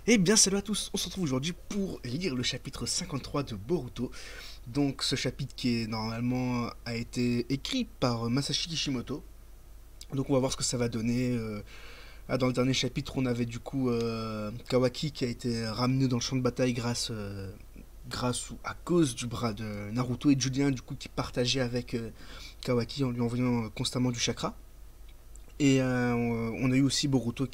Eh bien salut à tous, on se retrouve aujourd'hui pour lire le chapitre 53 de Boruto. Donc ce chapitre qui est normalement a été écrit par Masashi Kishimoto. Donc on va voir ce que ça va donner. Dans le dernier chapitre on avait du coup Kawaki qui a été ramené dans le champ de bataille grâce ou à cause du bras de Naruto et Julien du coup qui partageait avec Kawaki en lui envoyant constamment du chakra. Et on a eu aussi Boruto,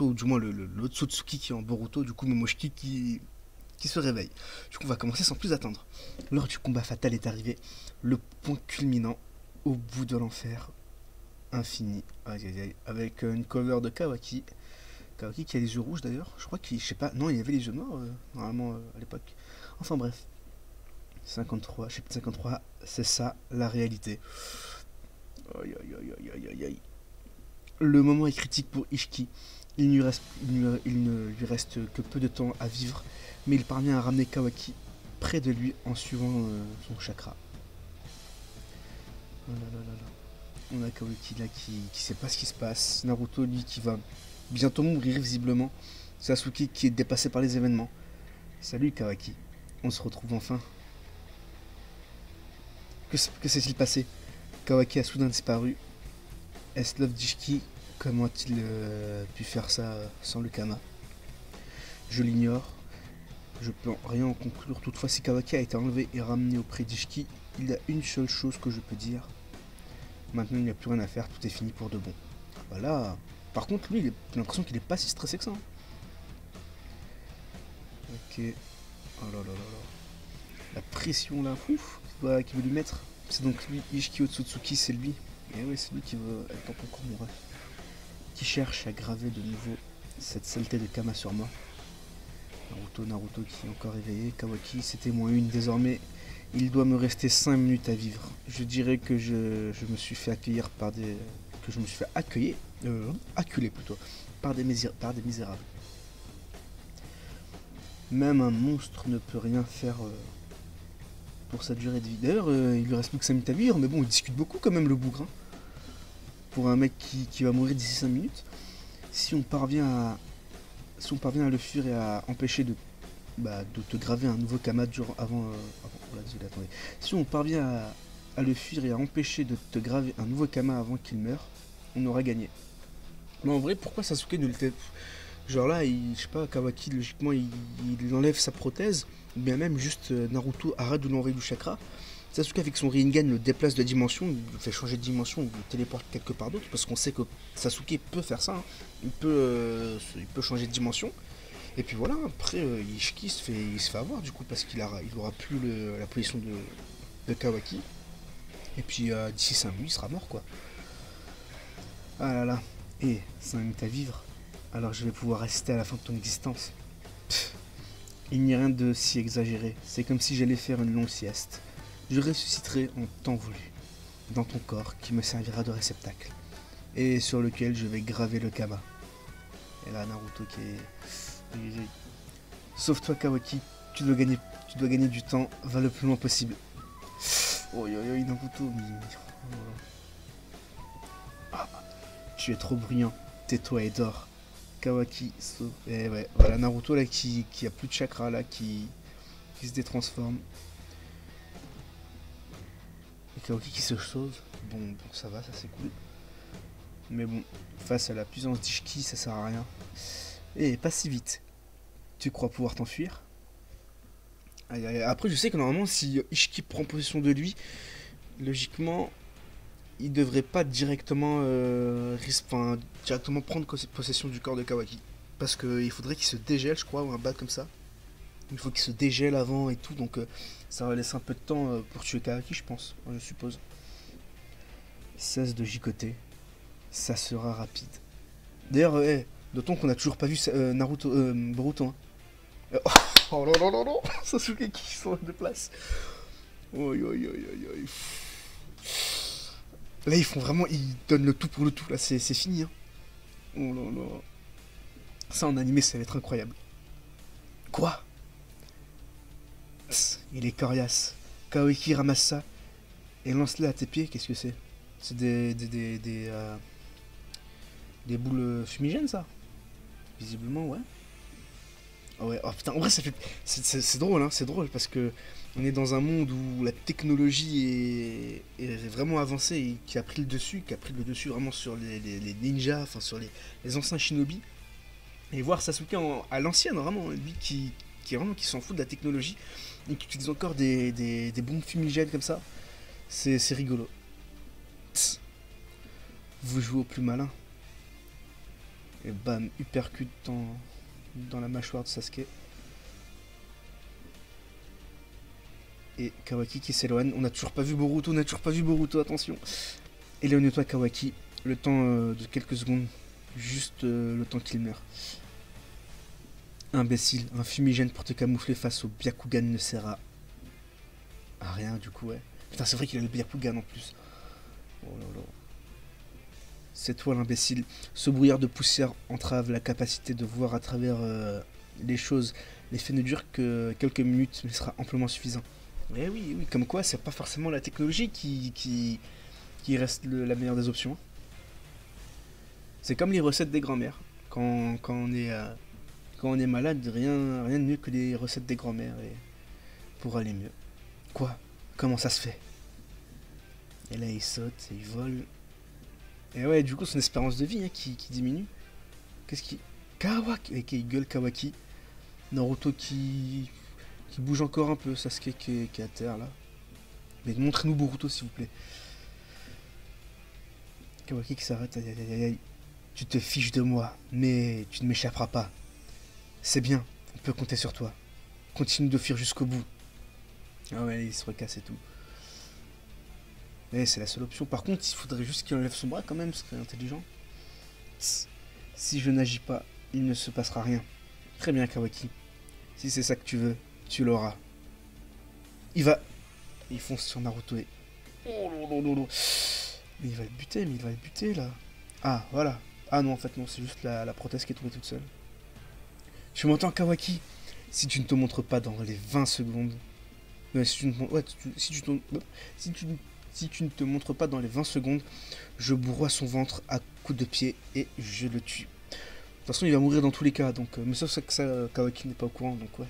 ou du moins l'autre Sotsuki qui est en Boruto, du coup Momoshiki qui se réveille. Du coup, on va commencer sans plus attendre. L'heure du combat fatal est arrivée, le point culminant au bout de l'enfer infini. Aïe aïe aïe. Avec une cover de Kawaki. Kawaki qui a les yeux rouges d'ailleurs. Je crois qu'il, je sais pas, non, il y avait les yeux noirs normalement à l'époque. Enfin bref. 53, chapitre 53, c'est ça la réalité. Aïe aïe aïe aïe aïe aïe. Le moment est critique pour Ishiki. Il ne lui reste que peu de temps à vivre, mais il parvient à ramener Kawaki près de lui en suivant son chakra. Oh là là là là. On a Kawaki là qui sait pas ce qui se passe. Naruto lui qui va bientôt mourir visiblement. Sasuke qui est dépassé par les événements. Salut Kawaki. On se retrouve enfin. Que s'est-il passé? Kawaki a soudain disparu. Est-ce Love Ishiki? Comment a-t-il pu faire ça sans le Kama? Je l'ignore. Je peux rien en conclure. Toutefois, si Kawaki a été enlevé et ramené auprès d'Ishiki, il y a une seule chose que je peux dire. Maintenant, il n'y a plus rien à faire, tout est fini pour de bon. Voilà. Par contre, lui, j'ai l'impression qu'il est pas si stressé que ça. Ok. Oh là là là là. La pression là, ouf, qu'il veut lui mettre. C'est donc lui, Ishiki Otsutsuki, c'est lui. Et ouais, c'est lui qui veut. Attends encore mon ref. Qui cherche à graver de nouveau cette saleté de Kama sur moi. Naruto qui est encore éveillé. Kawaki, c'est témoin une. Désormais, il doit me rester 5 minutes à vivre. Je dirais que je me suis fait accueillir par des. Que je me suis fait accueillir. Acculer plutôt. Par des misérables. Même un monstre ne peut rien faire pour sa durée de vie. D'ailleurs, il lui reste plus que 5 minutes à vivre, mais bon, il discute beaucoup quand même le bougre. Hein. Pour un mec qui va mourir d'ici 5 minutes. Si on parvient à. Si on parvient à le fuir et à empêcher de te graver un nouveau Kama désolé, attendez. Si on parvient à le fuir et à empêcher de te graver un nouveau Kama avant qu'il meure, on aura gagné. Mais en vrai, pourquoi Sasuke ne le fait? Genre là, je sais pas, Kawaki, logiquement, il enlève sa prothèse, ou bien même juste Naruto arrête de lui envoyer du chakra. Sasuke, avec son Rinnegan, le déplace de dimension, il le fait changer de dimension, ou le téléporte quelque part d'autre, parce qu'on sait que Sasuke peut faire ça. Hein. Il peut changer de dimension. Et puis voilà, après, Ishiki il se fait avoir du coup, parce il aura plus la position de Kawaki. Et puis d'ici 5 minutes, il sera mort quoi. Ah là là. Et 5 minutes à vivre, alors je vais pouvoir rester à la fin de ton existence. Pff, il n'y a rien de si exagéré. C'est comme si j'allais faire une longue sieste. Je ressusciterai en temps voulu, dans ton corps qui me servira de réceptacle, et sur lequel je vais graver le Kama. Et là, Naruto qui est. Sauve-toi, Kawaki, tu dois gagner du temps, va le plus loin possible. Oh yo yo, Naruto, mais. Ah, tu es trop bruyant, tais-toi et dors. Kawaki, sauve. Et ouais, voilà, Naruto là qui a plus de chakra là, qui se détransforme. Et Kawaki qui se sauve. Bon, ça va, ça c'est cool. Mais bon, face à la puissance d'Ishiki, ça sert à rien. Et pas si vite. Tu crois pouvoir t'enfuir? Aïe, aïe, aïe. Après, je sais que normalement, si Ishiki prend possession de lui, logiquement, il devrait pas directement prendre possession du corps de Kawaki. Parce qu'il faudrait qu'il se dégèle, je crois, ou un bac comme ça. Il faut qu'il se dégèle avant et tout, donc ça va laisser un peu de temps pour tuer Kawaki, je pense, je suppose. Cesse de gigoter, ça sera rapide. D'ailleurs, notons qu'on a toujours pas vu Boruto. Hein. Oh, oh non, non, non, non, Sasuke qui sort de place. Oi, oi, oi, oi, oi. Là, ils donnent le tout pour le tout. Là, c'est fini. Hein. Oh là là. Ça, en animé, ça va être incroyable. Quoi? Il est coriace. Kaoiki ramasse ça et lance-le à tes pieds. Qu'est-ce que c'est? C'est des boules fumigènes, ça? Visiblement, ouais. Ouais, oh putain, en vrai, ça fait. C'est drôle, hein, c'est drôle parce que on est dans un monde où la technologie est vraiment avancée et qui a pris le dessus vraiment sur les ninjas, enfin sur les anciens shinobi. Et voir Sasuke à l'ancienne, vraiment, lui qui s'en fout de la technologie et qui utilise encore des bombes fumigènes comme ça, c'est rigolo. Tss, vous jouez au plus malin. Et bam, uppercut dans la mâchoire de Sasuke. Et Kawaki qui s'éloigne. On n'a toujours pas vu Boruto, attention. Et Leonoto Kawaki, le temps de quelques secondes, juste le temps qu'il meurt. Imbécile, un fumigène pour te camoufler face au Byakugan ne sert à rien du coup, ouais. Putain, c'est vrai qu'il a le Byakugan en plus. Oh là là. C'est toi l'imbécile. Ce brouillard de poussière entrave la capacité de voir à travers les choses. L'effet ne dure que quelques minutes, mais sera amplement suffisant. Mais oui, oui, comme quoi, c'est pas forcément la technologie qui reste la meilleure des options. C'est comme les recettes des grands-mères. Quand on est malade, rien de mieux que les recettes des grands-mères pour aller mieux. Quoi? Comment ça se fait? Et là, il saute et il vole. Et ouais, du coup, son espérance de vie qui diminue. Qu'est-ce qui... Kawaki! Ok, il gueule Kawaki. Naruto qui bouge encore un peu. Sasuke qui est à terre, là. Mais montrez-nous Boruto, s'il vous plaît. Kawaki qui s'arrête. Aïe, aïe, aïe, aïe. Tu te fiches de moi, mais tu ne m'échapperas pas. C'est bien, on peut compter sur toi. Continue de fuir jusqu'au bout. Ah ouais, il se recasse et tout. Mais c'est la seule option. Par contre, il faudrait juste qu'il enlève son bras quand même, ce serait intelligent. Si je n'agis pas, il ne se passera rien. Très bien, Kawaki. Si c'est ça que tu veux, tu l'auras. Il va... Il fonce sur Naruto et... Oh non, non, non. Mais il va le buter là. Ah, voilà. Ah non, en fait, non, c'est juste la prothèse qui est tombée toute seule. Tu m'entends, Kawaki? Si tu ne te montres pas dans les 20 secondes... si tu ne te montres pas dans les 20 secondes, je bourroie son ventre à coups de pied et je le tue. De toute façon, il va mourir dans tous les cas, donc... mais sauf que ça, Kawaki n'est pas au courant, donc ouais.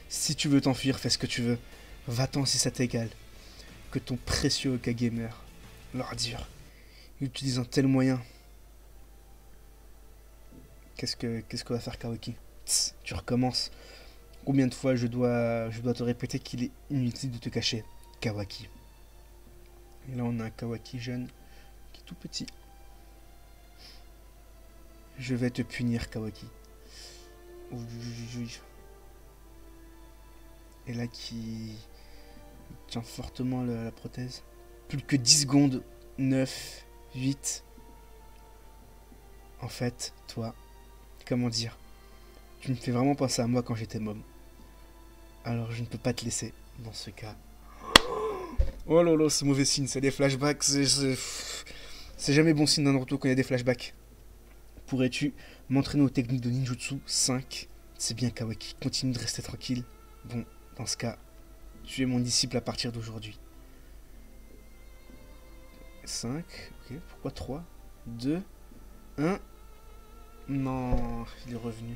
Si tu veux t'enfuir, fais ce que tu veux. Va-t'en si ça t'égale. Que ton précieux Okage meure. L'ordure. Il utilise un tel moyen. Qu'est-ce que va faire Kawaki? Tss, tu recommences. Combien de fois je dois te répéter qu'il est inutile de te cacher, Kawaki. Et là on a un Kawaki jeune qui est tout petit. Je vais te punir, Kawaki. Et là qui tient fortement la prothèse. Plus que 10 secondes. 9, 8. En fait, toi, comment dire, tu me fais vraiment penser à moi quand j'étais môme. Alors je ne peux pas te laisser dans ce cas. Oh là là, c'est mauvais signe, c'est des flashbacks. C'est jamais bon signe d'un Naruto quand il y a des flashbacks. Pourrais-tu m'entraîner aux techniques de ninjutsu 5? C'est bien, Kawaki, continue de rester tranquille. Bon, dans ce cas, tu es mon disciple à partir d'aujourd'hui. 5, ok, pourquoi 3, 2, 1. Non, il est revenu.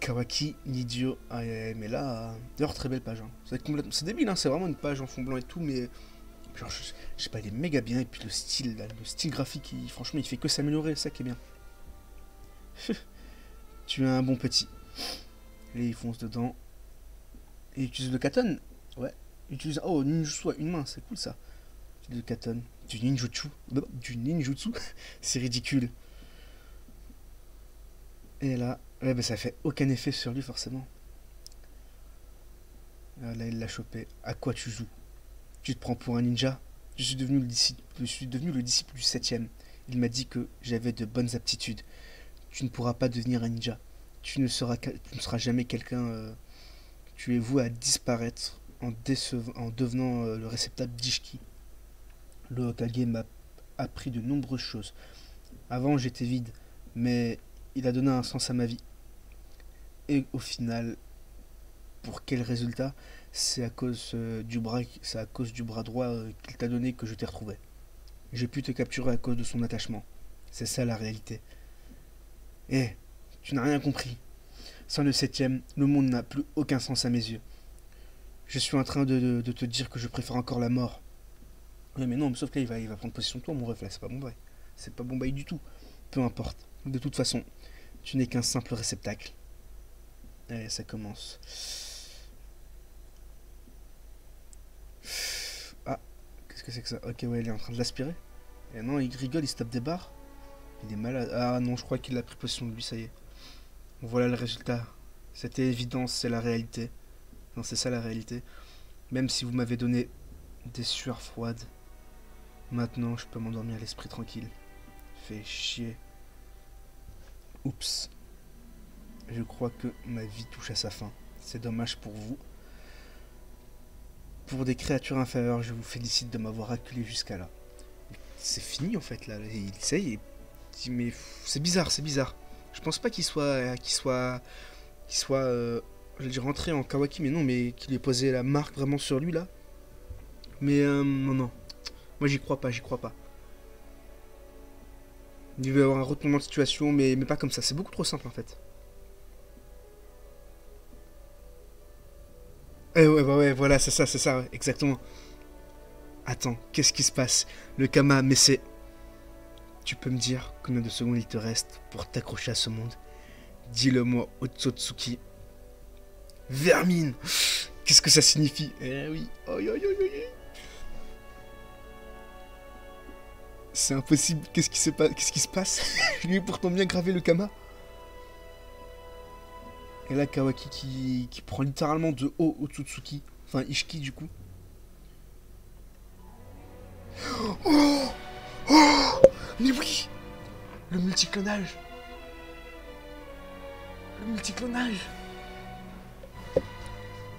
Kawaki, l'idiot. Ah, mais là... D'ailleurs, très belle page. Hein. C'est débile, hein, c'est vraiment une page en fond blanc et tout, mais... Genre, je sais pas, il est méga bien. Et puis le style, là, le style graphique, franchement, il fait que s'améliorer, ça qui est bien. Tu es un bon petit. Et il fonce dedans. Et il utilise le katon. Ouais. Il utilise... Oh, ninjutsu à une main, c'est cool ça. Le katon. Du ninjutsu. Du ninjutsu. C'est ridicule. Et là... Ouais, bah ça fait aucun effet sur lui, forcément. Là, il l'a chopé. À quoi tu joues? Tu te prends pour un ninja? Je suis devenu le disciple du 7ème. Il m'a dit que j'avais de bonnes aptitudes. Tu ne pourras pas devenir un ninja. Tu ne seras jamais quelqu'un... tu es voué à disparaître en devenant le réceptacle d'Ishiki. Le Hokage m'a appris de nombreuses choses. Avant, j'étais vide, mais il a donné un sens à ma vie. Et au final, pour quel résultat? C'est à cause du bras droit qu'il t'a donné que je t'ai retrouvé. J'ai pu te capturer à cause de son attachement. C'est ça la réalité. Eh, tu n'as rien compris. Sans le 7ème, le monde n'a plus aucun sens à mes yeux. Je suis en train de te dire que je préfère encore la mort. Ouais, mais non, sauf que là, il va prendre possession de toi, mon ref, là, c'est pas bon bail. C'est pas bon bail du tout. Peu importe. De toute façon, tu n'es qu'un simple réceptacle. Allez, ça commence. Ah, qu'est-ce que c'est que ça? Ok, ouais, il est en train de l'aspirer. Et non, il rigole, il se tape des barres. Il est malade. Ah non, je crois qu'il a pris possession de lui, ça y est. Voilà le résultat. C'était évident, c'est la réalité. Non, c'est ça la réalité. Même si vous m'avez donné des sueurs froides, maintenant je peux m'endormir à l'esprit tranquille. Fait chier. Oups. Je crois que ma vie touche à sa fin. C'est dommage pour vous. Pour des créatures inférieures, je vous félicite de m'avoir acculé jusqu'à là. C'est fini en fait là. Il essaye. Mais c'est bizarre, c'est bizarre. Je pense pas qu'il soit, je vais dire rentré en Kawaki, mais non, mais qu'il ait posé la marque vraiment sur lui là. Mais non, non. Moi j'y crois pas, j'y crois pas. Il va y avoir un retournement de situation, mais pas comme ça. C'est beaucoup trop simple en fait. Eh ouais, voilà, c'est ça, ouais, exactement. Attends, qu'est-ce qui se passe? Le Kama, mais c'est... Tu peux me dire combien de secondes il te reste pour t'accrocher à ce monde? Dis-le-moi, Otsutsuki. Vermine! Qu'est-ce que ça signifie? Eh oui, aïe aïe aïe aïe. C'est impossible, qu'est-ce qui se passe? Je lui ai pourtant bien gravé le Kama. Et là, Kawaki qui prend littéralement de haut Otsutsuki. Enfin, Ishiki du coup. Oh, oh, mais oui! Le multiclonage! Le multiclonage!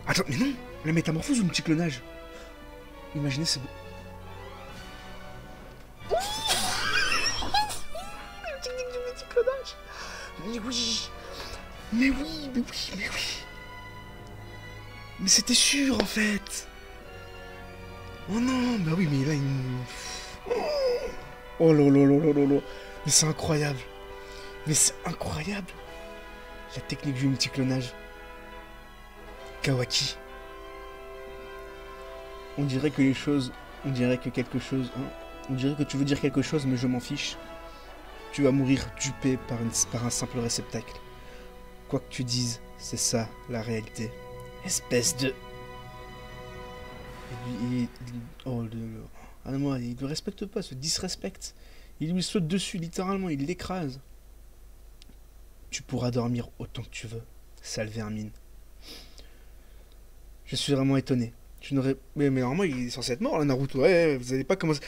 Attends, mais non! La métamorphose ou le multiclonage? Imaginez, c'est beau. La technique du multiclonage! Mais oui! Mais oui, mais oui, mais oui! Mais c'était sûr en fait! Oh non, bah oui, mais là il... Oh là là là là là là! Mais c'est incroyable! Mais c'est incroyable! La technique du multiclonage. Kawaki. On dirait que les choses... On dirait que quelque chose... Hein, on dirait que tu veux dire quelque chose, mais je m'en fiche. Tu vas mourir dupé par un simple réceptacle. Quoi que tu dises, c'est ça, la réalité. Espèce de... Oh, ah non, moi, il ne le respecte pas, se disrespecte. Il lui saute dessus, littéralement, il l'écrase. Tu pourras dormir autant que tu veux, sale vermine. Je suis vraiment étonné. Tu n'aurais... Mais normalement, il est censé être mort, là, Naruto. Ouais, vous n'allez pas commencer...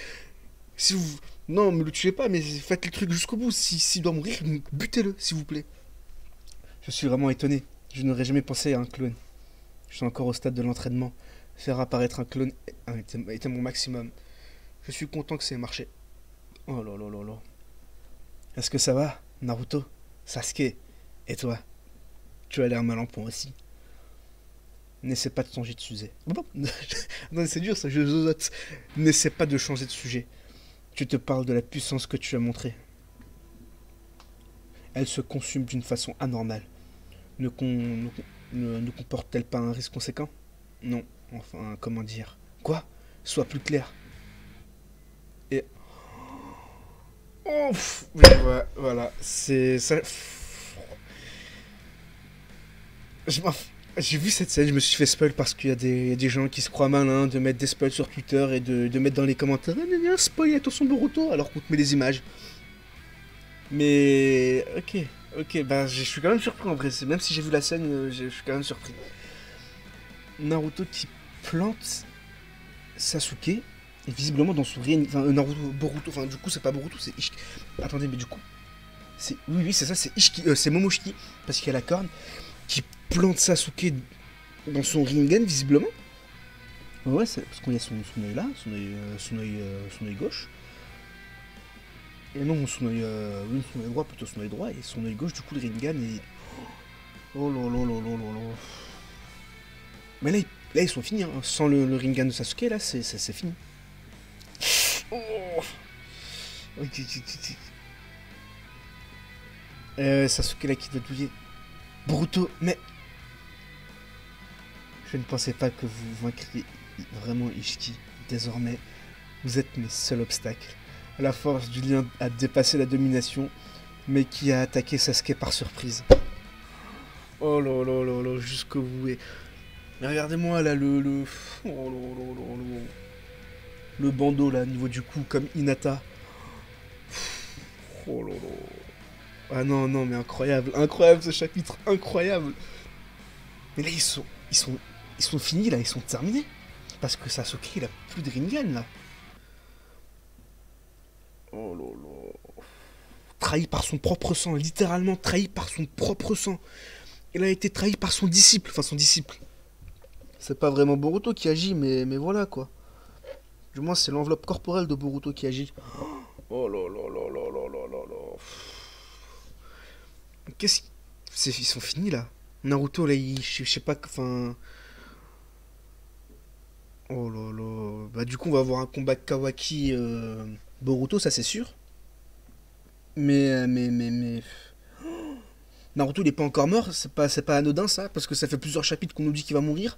Si vous... Non, me le tuez pas, mais faites le truc jusqu'au bout. S'il doit mourir, butez-le, s'il vous plaît. Je suis vraiment étonné. Je n'aurais jamais pensé à un clone. Je suis encore au stade de l'entraînement. Faire apparaître un clone était mon maximum. Je suis content que ça ait marché. Oh là là là là. Est-ce que ça va, Naruto, Sasuke? Et toi? Tu as l'air mal en point aussi. N'essaie pas de changer de sujet. Non, c'est dur ça, je zozote. N'essaie pas de changer de sujet. Tu te parles de la puissance que tu as montrée. Elle se consume d'une façon anormale. Ne comporte-t-elle pas un risque conséquent? Non. Enfin, comment dire? Quoi? Sois plus clair. Et... Oh, voilà. C'est... ça... J'ai vu cette scène, je me suis fait spoil parce qu'il y a des gens qui se croient malins de mettre des spoils sur Twitter et de mettre dans les commentaires « Ah, spoil, attention Boruto !» alors qu'on te met les images. Mais... Ok, bah je suis quand même surpris en vrai. Même si j'ai vu la scène, je suis quand même surpris. Naruto qui plante Sasuke, et visiblement dans son rien... Enfin, Naruto, Boruto, enfin du coup c'est pas Boruto, c'est Ishiki. Attendez, mais du coup... Oui, c'est ça, c'est Ishiki, c'est Momoshiki, parce qu'il y a la corne, qui plante Sasuke dans son Rinnegan, visiblement. Ouais, c'est parce qu'il y a son œil là, son œil gauche. Et non, son œil droit, plutôt son œil droit, et son œil gauche, du coup, le Rinnegan, et... Oh là là là là là là. Mais là, ils sont finis, hein. Sans le Rinnegan de Sasuke, là, c'est fini. Oh. Sasuke là qui doit douiller. Boruto, mais... Je ne pensais pas que vous vaincriez vraiment Ishiki. Désormais, vous êtes mes seuls obstacles. La force du lien a dépassé la domination, mais qui a attaqué Sasuke par surprise. Oh là là là là, jusqu'au bout. Mais regardez-moi là, oh là là là là. Le bandeau là, au niveau du cou, comme Hinata. Oh là là. Ah non, non, mais incroyable. Incroyable ce chapitre, incroyable. Mais là, ils sont finis là, ils sont terminés. Parce que Sasuke, il a plus de Rinnegan là. Oh là là. Trahi par son propre sang, littéralement trahi par son propre sang. Il a été trahi par son disciple, enfin son disciple. C'est pas vraiment Boruto qui agit, mais voilà quoi. Du moins, c'est l'enveloppe corporelle de Boruto qui agit. Oh là là là là là là là là. Qu'est-ce qu'ils sont finis là. Naruto là, je sais pas, enfin... Oh là là. Bah du coup, on va avoir un combat Kawaki Boruto, ça c'est sûr. Mais... Naruto il est pas encore mort, c'est pas anodin ça, parce que ça fait plusieurs chapitres qu'on nous dit qu'il va mourir.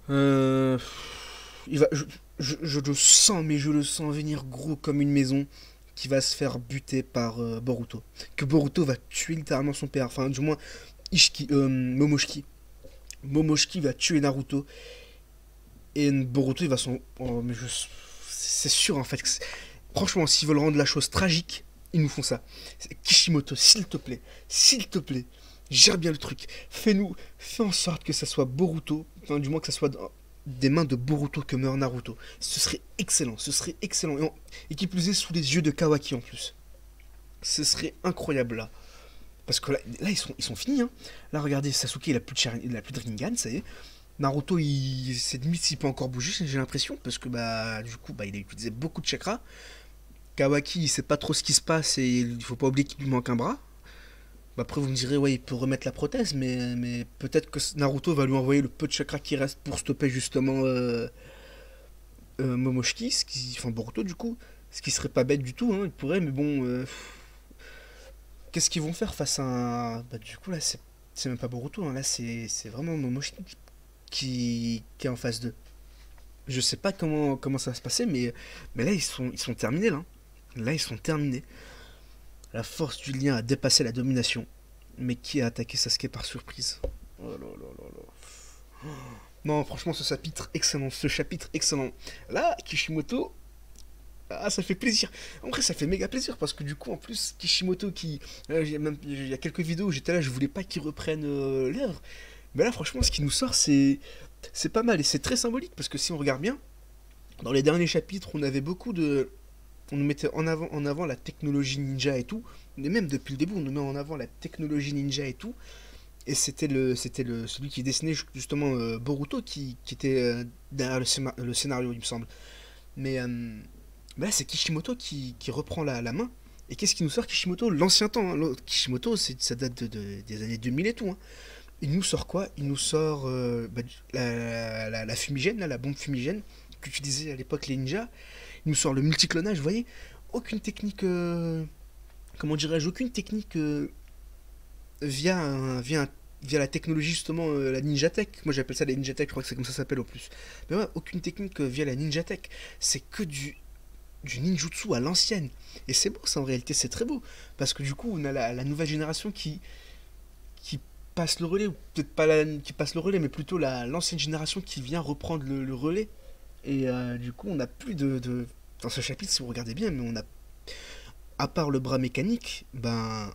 Il va, je le sens, mais je le sens venir gros comme une maison, qui va se faire buter par Boruto. Que Boruto va tuer littéralement son père, enfin du moins Momoshiki. Momoshiki va tuer Naruto, et Boruto il va son... Oh, mais c'est sûr en fait. Franchement, s'ils veulent rendre la chose tragique, ils nous font ça. Kishimoto, s'il te plaît, gère bien le truc. Fais en sorte que ça soit Boruto, enfin du moins que ça soit des mains de Boruto que meurt Naruto. Ce serait excellent, et qui plus est sous les yeux de Kawaki en plus. Ce serait incroyable là. Parce que là ils sont finis. Hein. Là regardez, Sasuke il a plus de Rinnegan, ça y est. Naruto, c'est limite s'il peut encore bouger, j'ai l'impression, parce que bah du coup bah, il a utilisé beaucoup de chakra. Kawaki, il sait pas trop ce qui se passe et il faut pas oublier qu'il lui manque un bras. Bah après, vous me direz, ouais, il peut remettre la prothèse, mais peut-être que Naruto va lui envoyer le peu de chakra qui reste pour stopper justement Momoshiki, enfin Boruto du coup, ce qui serait pas bête du tout, hein, il pourrait, mais bon, qu'est-ce qu'ils vont faire face à un... Bah du coup là, c'est même pas Boruto, hein, là c'est vraiment Momoshiki qui est en face d'eux. Je sais pas comment ça va se passer, mais là ils sont terminés là. Là, ils sont terminés. La force du lien a dépassé la domination. Mais qui a attaqué Sasuke par surprise? Oh là là là là. Non, franchement, ce chapitre excellent. Là, Kishimoto, ah, ça fait plaisir. En vrai, ça fait méga plaisir parce que du coup, en plus, Kishimoto qui... il y a quelques vidéos où j'étais là, je voulais pas qu'il reprenne l'œuvre. Mais là, franchement, ce qui nous sort, c'est pas mal. Et c'est très symbolique parce que si on regarde bien, dans les derniers chapitres, on avait beaucoup de... On nous mettait en avant la technologie ninja et tout. Et même depuis le début, on nous met en avant la technologie ninja et tout. Et c'était celui qui dessinait justement Boruto qui était derrière le scénario, il me semble. Mais là, c'est Kishimoto qui reprend la main. Et qu'est-ce qui nous sort Kishimoto? L'ancien temps. Hein. Kishimoto, ça date des années 2000 et tout. Hein. Il nous sort quoi? Il nous sort la fumigène, là, la bombe fumigène qu'utilisaient à l'époque les ninjas. Il nous sort le multiclonage, vous voyez? Aucune technique, comment dirais-je, aucune technique via la technologie justement, la Ninja Tech. Moi j'appelle ça la Ninja Tech, je crois que c'est comme ça s'appelle au plus. Mais ouais, aucune technique via la Ninja Tech. C'est que du ninjutsu à l'ancienne. Et c'est beau ça en réalité, c'est très beau. Parce que du coup on a la nouvelle génération qui passe le relais, ou peut-être pas qui passe le relais, mais plutôt l'ancienne génération qui vient reprendre le relais. Et du coup, on n'a plus dans ce chapitre, si vous regardez bien, mais on a... À part le bras mécanique, ben...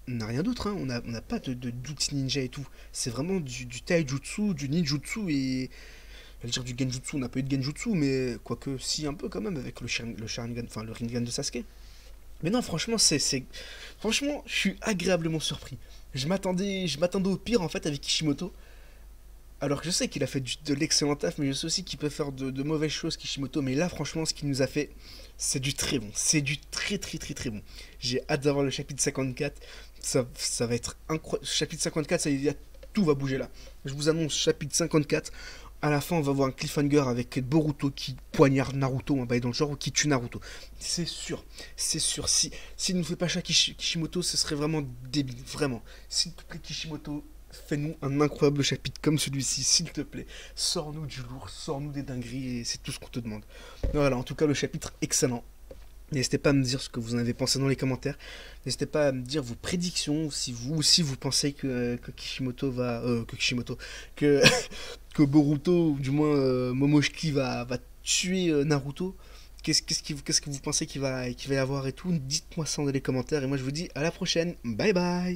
On n'a rien d'autre, hein. On n'a pas d'outils ninja et tout. C'est vraiment du taijutsu, du ninjutsu et... Je vais dire du genjutsu, on n'a pas eu de genjutsu, mais... Quoique, si, un peu quand même, avec le Sharingan, enfin le Rinnegan de Sasuke. Mais non, franchement, Franchement, je suis agréablement surpris. Je m'attendais au pire, en fait, avec Kishimoto. Alors que je sais qu'il a fait de l'excellent taf, mais je sais aussi qu'il peut faire de mauvaises choses, Kishimoto. Mais là, franchement, ce qu'il nous a fait, c'est du très bon. C'est du très très très très bon. J'ai hâte d'avoir le chapitre 54. Ça va être incroyable. Chapitre 54, tout va bouger là. Je vous annonce, chapitre 54, À la fin, on va voir un cliffhanger avec Boruto qui poignarde Naruto, un bail dans le genre, ou qui tue Naruto. C'est sûr, c'est sûr. S'il ne nous fait pas ça Kishimoto, ce serait vraiment débile, vraiment. S'il te plaît, Kishimoto, fais-nous un incroyable chapitre comme celui-ci, s'il te plaît. Sors-nous du lourd, sors-nous des dingueries, et c'est tout ce qu'on te demande. Voilà, en tout cas, le chapitre excellent. N'hésitez pas à me dire ce que vous en avez pensé dans les commentaires. N'hésitez pas à me dire vos prédictions, si vous aussi vous pensez que Kishimoto va... que Kishimoto... Que, que Boruto, ou du moins Momoshiki va tuer Naruto. Qu'est-ce que vous pensez qu'il va y avoir et tout. Dites-moi ça dans les commentaires. Et moi je vous dis à la prochaine. Bye bye.